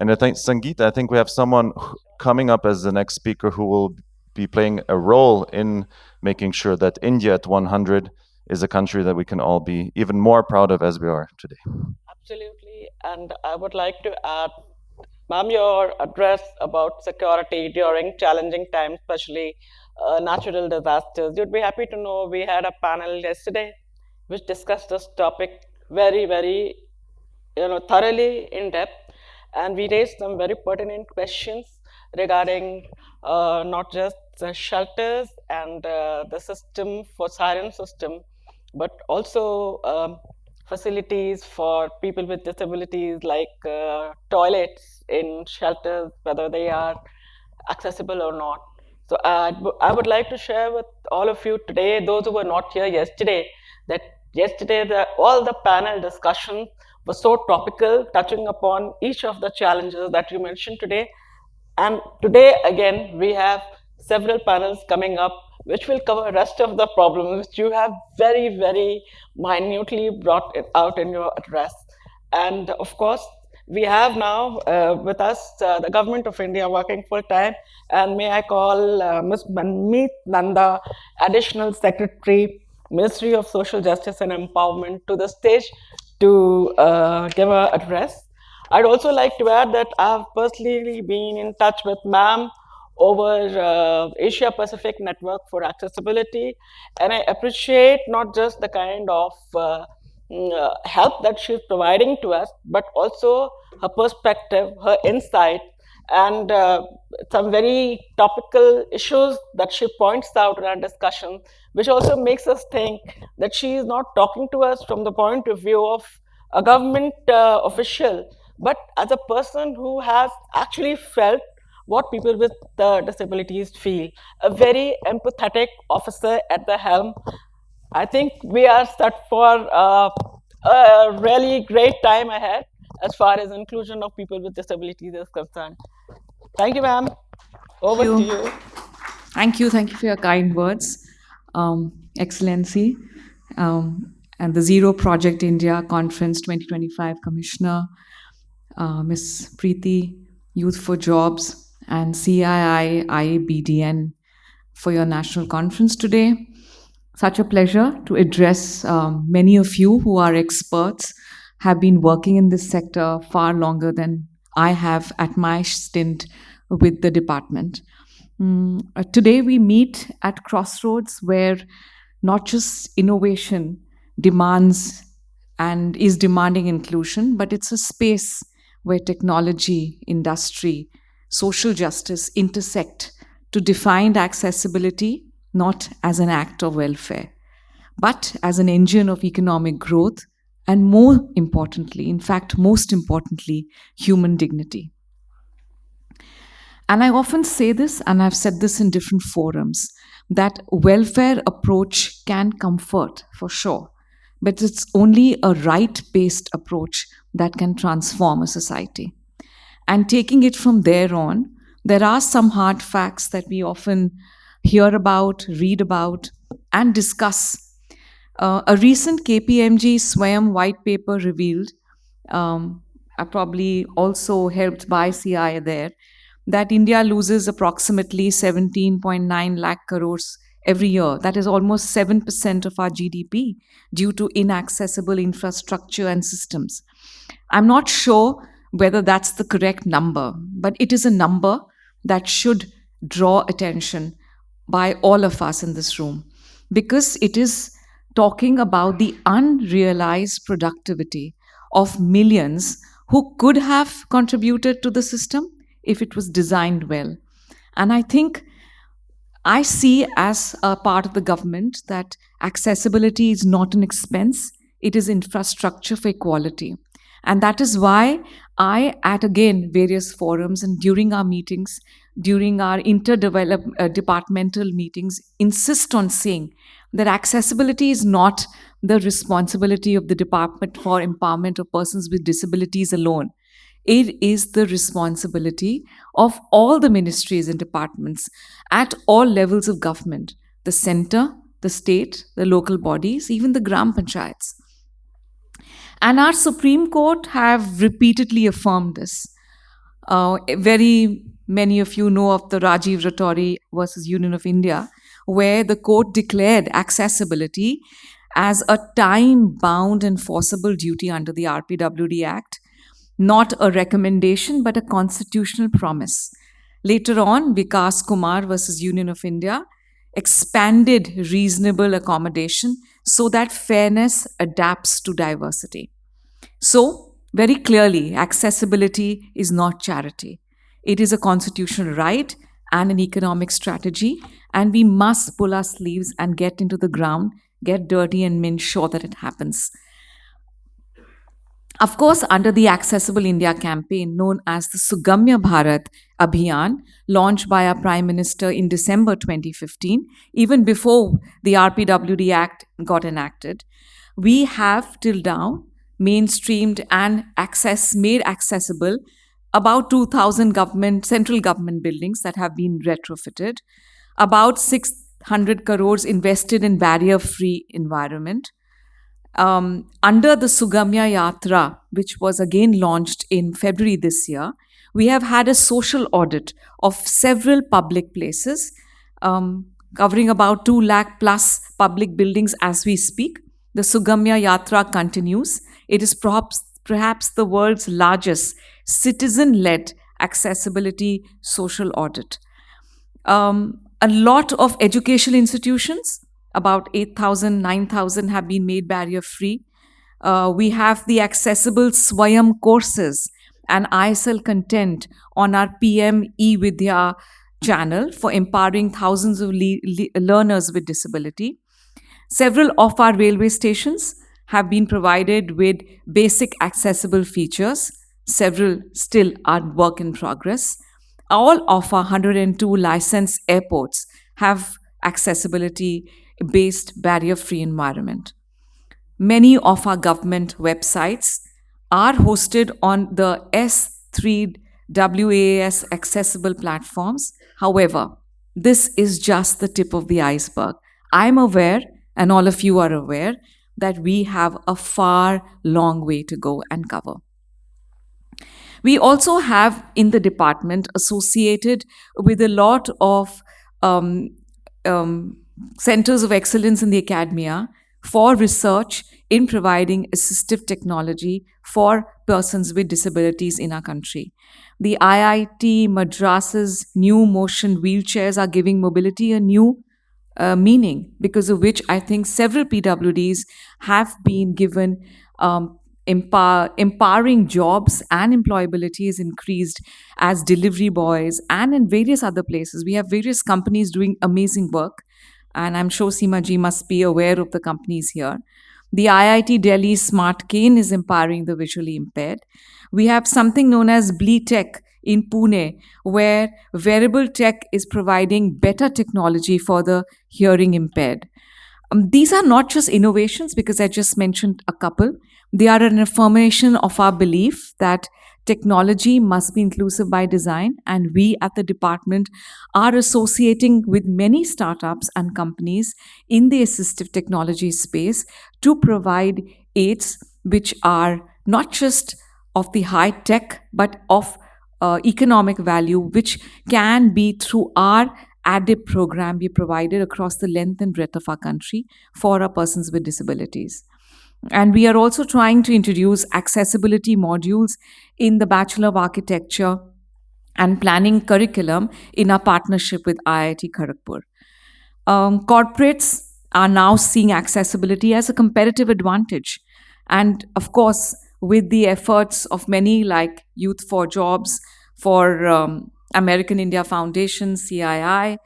And I think, Sangeeta, I think we have someone coming up as the next speaker who will be playing a role in making sure that India at 100 is a country that we can all be even more proud of as we are today. Absolutely. And I would like to add, ma'am, your address about security during challenging times, especially natural disasters. You'd be happy to know we had a panel yesterday which discussed this topic very, very thoroughly in depth, and we raised some very pertinent questions regarding not just the shelters and the system for siren system, but also facilities for people with disabilities like toilets in shelters, whether they are accessible or not. So I would like to share with all of you today, those who were not here yesterday, that yesterday all the panel discussions were so topical, touching upon each of the challenges that you mentioned today. And today, again, we have several panels coming up which will cover rest of the problems which you have very, very minutely brought it out in your address. And of course, we have now with us the government of India working full time. And may I call Ms. Manmeet Nanda, Additional Secretary, Ministry of Social Justice and Empowerment, to the stage to give an address. I'd also like to add that I've personally been in touch with ma'am over Asia Pacific Network for Accessibility, and I appreciate not just the kind of help that she's providing to us, but also her perspective, her insight, and some very topical issues that she points out in our discussion, which also makes us think that she is not talking to us from the point of view of a government official, but as a person who has actually felt what people with disabilities feel. A very empathetic officer at the helm. I think we are set for a really great time ahead as far as inclusion of people with disabilities is concerned. Thank you, ma'am. Over to you. you. Thank you. Thank you for your kind words, Excellency. And the Zero Project India Conference 2025 Commissioner, Ms. Preeti, Youth for Jobs, and CII IABDN for your national conference today. Such a pleasure to address many of you who are experts, have been working in this sector far longer than I have at my stint with the department. Today we meet at crossroads where not just innovation demands and is demanding inclusion, but it's a space where technology, industry, social justice intersect to define accessibility not as an act of welfare, but as an engine of economic growth and, more importantly, in fact, most importantly, human dignity. And I often say this, and I've said this in different forums, that welfare approach can comfort for sure, but it's only a right-based approach that can transform a society. And taking it from there on, there are some hard facts that we often hear about, read about, and discuss. A recent KPMG Swayam white paper revealed, probably also helped by CI there, that India loses approximately 17.9 lakh crores every year. That is almost 7% of our GDP due to inaccessible infrastructure and systems. I'm not sure whether that's the correct number, but it is a number that should draw attention by all of us in this room, because it is talking about the unrealized productivity of millions who could have contributed to the system if it was designed well. And I think I see as a part of the government that accessibility is not an expense, it is infrastructure for equality. And that is why I, at again various forums and during our meetings, during our interdepartmental meetings, insist on saying that accessibility is not the responsibility of the Department for Empowerment of Persons with Disabilities alone. It is the responsibility of all the ministries and departments at all levels of government, the center, the state, the local bodies, even the gram panchayats. And our Supreme Court have repeatedly affirmed this. Very many of you know of the Rajiv Ratori versus Union of India, where the court declared accessibility as a time bound enforceable duty under the RPWD Act, not a recommendation but a constitutional promise. Later on, Vikas Kumar versus Union of India expanded reasonable accommodation so that fairness adapts to diversity. So, very clearly, accessibility is not charity. It is a constitutional right and an economic strategy, and we must pull our sleeves and get into the ground, get dirty, and ensure that it happens. Of course, under the Accessible India campaign known as the Sugamya Bharat Abhiyan, launched by our Prime Minister in December 2015, even before the RPWD Act got enacted, we have till now mainstreamed and made accessible about 2,000 central government buildings that have been retrofitted, about 600 crores invested in barrier-free environment, under the Sugamya Yatra, which was again launched in February this year, we have had a social audit of several public places, covering about 2 lakh plus public buildings as we speak. The Sugamya Yatra continues. It is perhaps the world's largest citizen led accessibility social audit. A lot of educational institutions, about 8,000, 9,000, have been made barrier free. We have the accessible Swayam courses and ISL content on our PM eVidya channel for empowering thousands of learners with disability. Several of our railway stations have been provided with basic accessible features. Several still are work in progress. All of our 102 licensed airports have accessibility based barrier free environment. Many of our government websites are hosted on the S3 WAS accessible platforms. However, this is just the tip of the iceberg. I'm aware, and all of you are aware, that we have a far long way to go and cover. We also have in the department associated with a lot of centers of excellence in the academia for research in providing assistive technology for persons with disabilities in our country. The IIT Madras's new motion wheelchairs are giving mobility a new meaning, because of which I think several PWDs have been given empowering jobs, and employability is increased as delivery boys and in various other places. We have various companies doing amazing work, and I'm sure Seema ji must be aware of the companies here. The IIT Delhi Smart Cane is empowering the visually impaired. We have something known as BleTech in Pune, where wearable tech is providing better technology for the hearing impaired. These are not just innovations, because I just mentioned a couple. They are an affirmation of our belief that technology must be inclusive by design, and we at the department are associating with many startups and companies in the assistive technology space to provide aids which are not just of the high tech but of economic value, which can be through our ADIP program be provided across the length and breadth of our country for our persons with disabilities. And we are also trying to introduce accessibility modules in the Bachelor of Architecture and Planning curriculum in our partnership with IIT Kharagpur. Corporates are now seeing accessibility as a competitive advantage. And of course, with the efforts of many like Youth for Jobs, for American India Foundation, CII,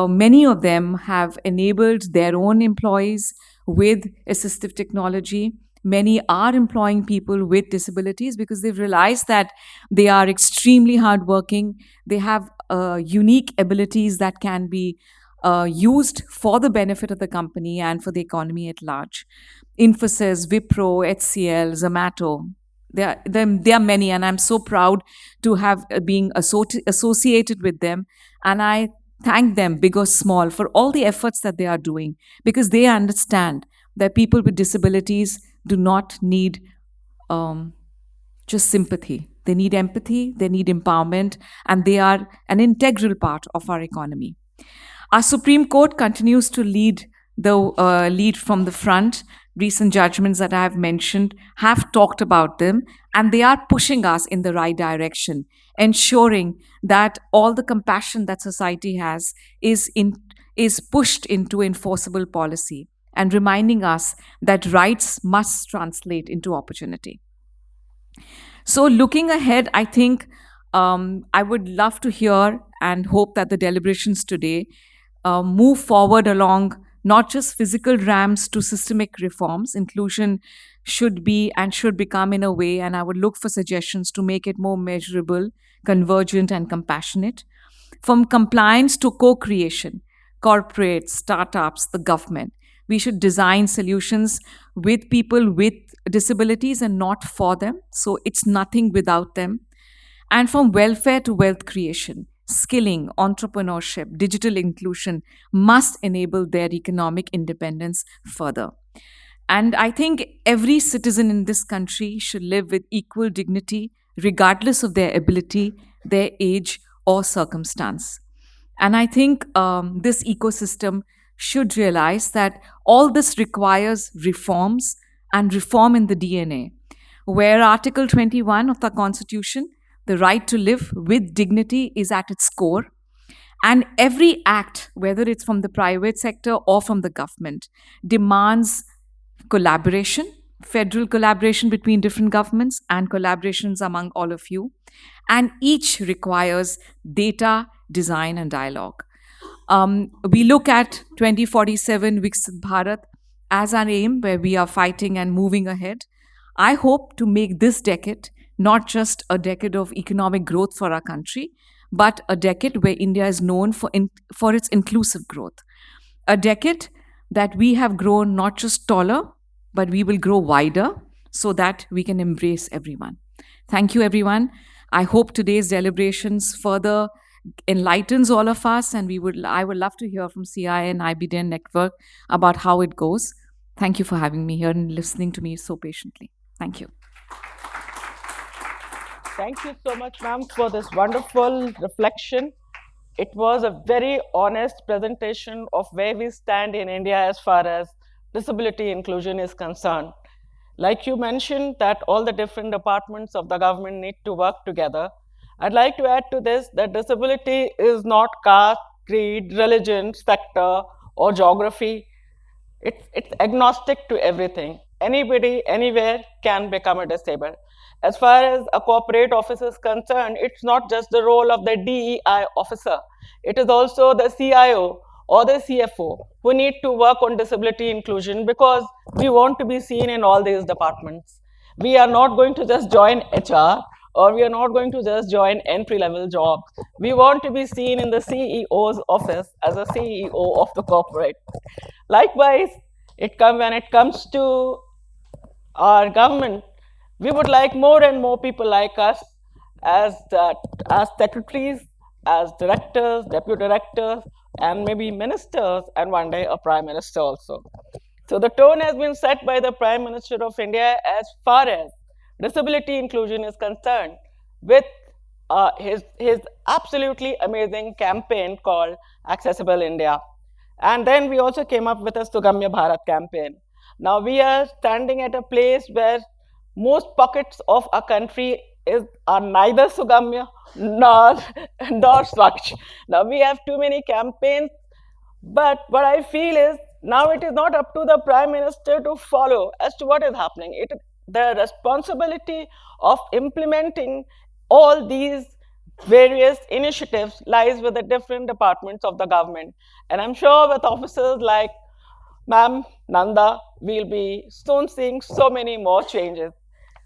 many of them have enabled their own employees with assistive technology. Many are employing people with disabilities because they've realized that they are extremely hardworking. They have unique abilities that can be used for the benefit of the company and for the economy at large. Infosys, Wipro, HCL, Zomato. There are many, and I'm so proud to have being associated with them. And I thank them, big or small, for all the efforts that they are doing, because they understand that people with disabilities do not need just sympathy. They They need empathy, they need empowerment, and they are an integral part of our economy. Our Supreme Court continues to lead from the front. Recent judgments that I have mentioned have talked about them, and they are pushing us in the right direction, ensuring that all the compassion that society has is pushed into enforceable policy, and reminding us that rights must translate into opportunity. So, looking ahead, I think I would love to hear and hope that the deliberations today move forward along not just physical ramps to systemic reforms. Inclusion should be and should become in a way, and I would look for suggestions to make it more measurable, convergent, and compassionate. From compliance to co creation, corporates, startups, the government, we should design solutions with people with disabilities and not for them. So it's nothing without them. And from welfare to wealth creation, skilling, entrepreneurship, digital inclusion must enable their economic independence further. And I think every citizen in this country should live with equal dignity, regardless of their ability, their age, or circumstance. And I think this ecosystem should realize that all this requires reforms and reform in the DNA, where Article 21 of the Constitution, the right to live with dignity, is at its core. And every act, whether it's from the private sector or from the government, demands collaboration, federal collaboration between different governments, and collaborations among all of you. And each requires data, design, and dialogue. We look at 2047 Viksit Bharat as our aim, where we are fighting and moving ahead. I hope to make this decade not just a decade of economic growth for our country, but a decade where India is known for its inclusive growth. A decade that we have grown not just taller, but we will grow wider so that we can embrace everyone. Thank you, everyone. I hope today's deliberations further enlightens all of us, and I would love to hear from CI and IBDN Network about how it goes. Thank you for having me here and listening to me so patiently. Thank you. Thank you so much, ma'am, for this wonderful reflection. It was a very honest presentation of where we stand in India as far as disability inclusion is concerned. Like you mentioned, that all the different departments of the government need to work together. I'd like to add to this that disability is not caste, creed, religion, sector, or geography. It's agnostic to everything. Anybody, anywhere can become a disabled. As far as a corporate office is concerned, it's not just the role of the DEI officer. It is also the CIO or the CFO who need to work on disability inclusion, because we want to be seen in all these departments. We are not going to just join HR, or we are not going to just join entry-level jobs. We want to be seen in the CEO's office as a CEO of the corporate. Likewise, when it comes to our government, we would like more and more people like us as secretaries, as directors, deputy directors, and maybe ministers, and one day a prime minister also. So the tone has been set by the Prime Minister of India as far as disability inclusion is concerned, with his absolutely amazing campaign called Accessible India. And then we also came up with a Sugamya Bharat campaign. Now we are standing at a place where most pockets of our country are neither Sugamya nor Swachh. Now we have too many campaigns, but what I feel is now it is not up to the Prime Minister to follow as to what is happening. The responsibility of implementing all these various initiatives lies with the different departments of the government. And I'm sure with officers like Ma'am Nanda, we'll be soon seeing so many more changes.